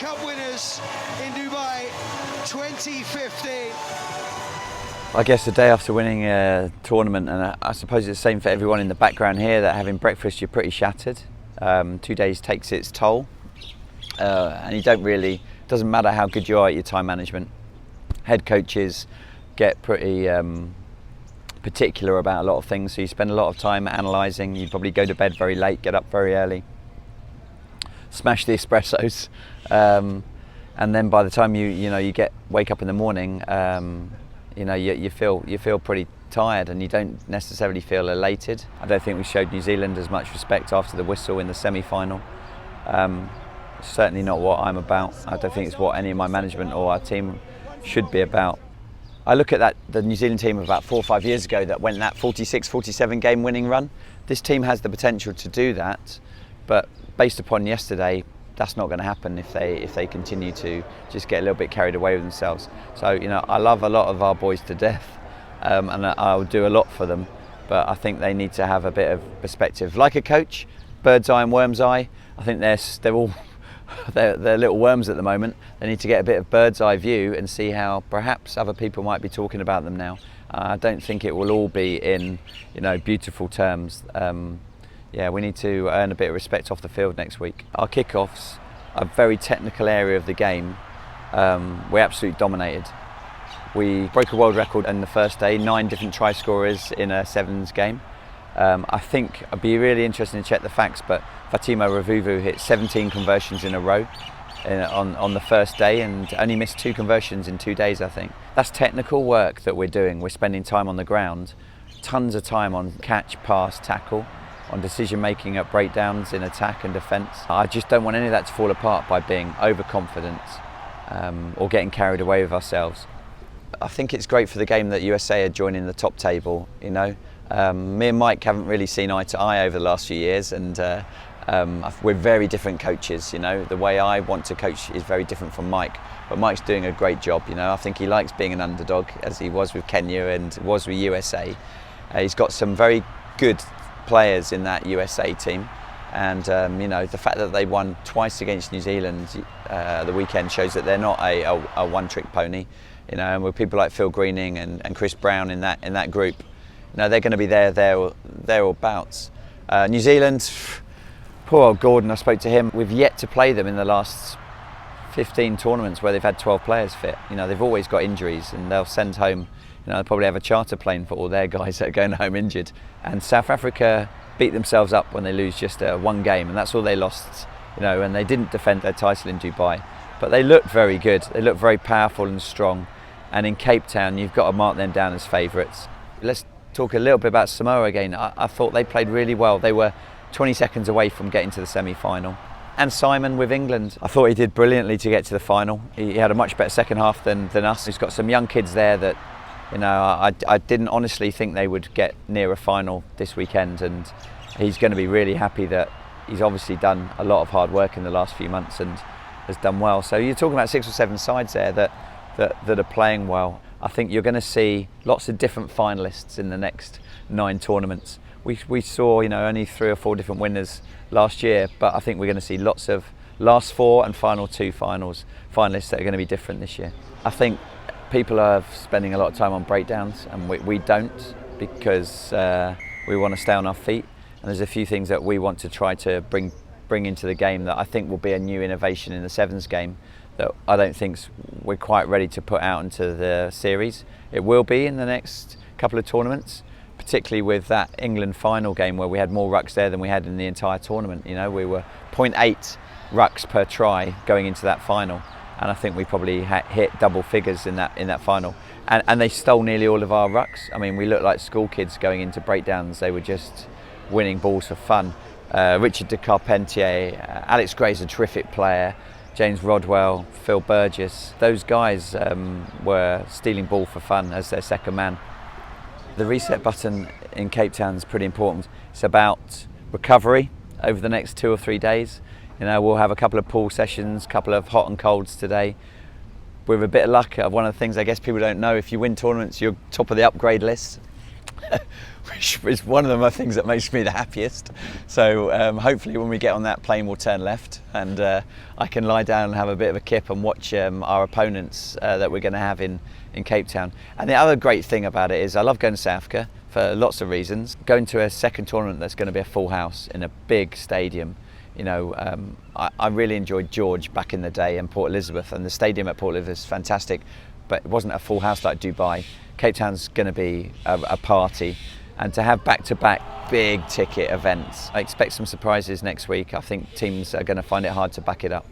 Cup winners in Dubai 2015. I guess the day after winning a tournament, and I suppose it's the same for everyone in the background here, that having breakfast you're pretty shattered. 2 days takes its toll, and you don't really, doesn't matter how good you are at your time management. Head coaches get pretty particular about a lot of things, so you spend a lot of time analysing. You probably go to bed very late, get up very early, smash the espressos, and then by the time you wake up in the morning, you feel pretty tired, and you don't necessarily feel elated. I don't think we showed New Zealand as much respect after the whistle in the semi-final. Certainly not what I'm about. I don't think it's what any of my management or our team should be about. I look at the New Zealand team of about 4 or 5 years ago that went that 46-47 game winning run. This team has the potential to do that, but based upon yesterday, that's not going to happen if they continue to just get a little bit carried away with themselves. So I love a lot of our boys to death, and I'll do a lot for them, but I think they need to have a bit of perspective. Like a coach, bird's eye and worm's eye. I think they're little worms at the moment. They need to get a bit of bird's eye view and see how perhaps other people might be talking about them now. I don't think it will all be in beautiful terms. We need to earn a bit of respect off the field next week. Our kickoffs, a very technical area of the game, we absolutely dominated. We broke a world record in the first day, 9 different try scorers in a sevens game. I think I'd be really interested to check the facts, but Fatimo Ravuvu hit 17 conversions in a row on the first day and only missed 2 conversions in 2 days, I think. That's technical work that we're doing. We're spending time on the ground, tons of time on catch, pass, tackle, on decision making at breakdowns in attack and defence. I just don't want any of that to fall apart by being overconfident or getting carried away with ourselves. I think it's great for the game that USA are joining the top table. Me and Mike haven't really seen eye to eye over the last few years, and we're very different coaches. The way I want to coach is very different from Mike, but Mike's doing a great job. I think he likes being an underdog, as he was with Kenya and was with USA. He's got some very good players in that USA team, and the fact that they won twice against New Zealand the weekend shows that they're not a one-trick pony. And with people like Phil Greening and Chris Brown in that group, they're going to be there or bouts. New Zealand, poor old Gordon, I spoke to him. We've yet to play them in the last 15 tournaments where they've had 12 players fit. They've always got injuries, and they'll send home. They'll probably have a charter plane for all their guys that are going home injured. And South Africa beat themselves up when they lose just one game, and that's all they lost. And they didn't defend their title in Dubai, but they looked very good. They looked very powerful and strong. And in Cape Town, you've got to mark them down as favourites. Let's talk a little bit about Samoa again. I thought they played really well. They were 20 seconds away from getting to the semi-final. And Simon with England, I thought he did brilliantly to get to the final. He had a much better second half than us. He's got some young kids there that, I didn't honestly think they would get near a final this weekend, and he's going to be really happy that he's obviously done a lot of hard work in the last few months and has done well. So you're talking about 6 or 7 sides there that are playing well. I think you're going to see lots of different finalists in the next 9 tournaments. We saw only 3 or 4 different winners last year, but I think we're going to see lots of last 4 and final 2 finalists that are going to be different this year. I think people are spending a lot of time on breakdowns, and we don't, because we want to stay on our feet, and there's a few things that we want to try to bring into the game that I think will be a new innovation in the sevens game that I don't think we're quite ready to put out into the series. It will be in the next couple of tournaments, particularly with that England final game where we had more rucks there than we had in the entire tournament. We were 0.8 rucks per try going into that final, and I think we probably hit double figures in that final. And they stole nearly all of our rucks. I mean, we looked like school kids going into breakdowns. They were just winning balls for fun. Richard de Carpentier, Alex Gray's a terrific player. James Rodwell, Phil Burgess, those guys were stealing ball for fun as their second man. The reset button in Cape Town is pretty important. It's about recovery over the next 2 or 3 days. We'll have a couple of pool sessions, a couple of hot and colds today. With a bit of luck, one of the things I guess people don't know, if you win tournaments, you're top of the upgrade list. which is one of the things that makes me the happiest. So hopefully when we get on that plane we'll turn left, and I can lie down and have a bit of a kip and watch our opponents that we're going to have in Cape Town. And the other great thing about it is I love going to South Africa for lots of reasons. Going to a second tournament that's going to be a full house in a big stadium. You know, I really enjoyed George back in the day and Port Elizabeth, and the stadium at Port Elizabeth is fantastic, but it wasn't a full house like Dubai. Cape Town's going to be a party, and to have back-to-back big ticket events, I expect some surprises next week. I think teams are going to find it hard to back it up.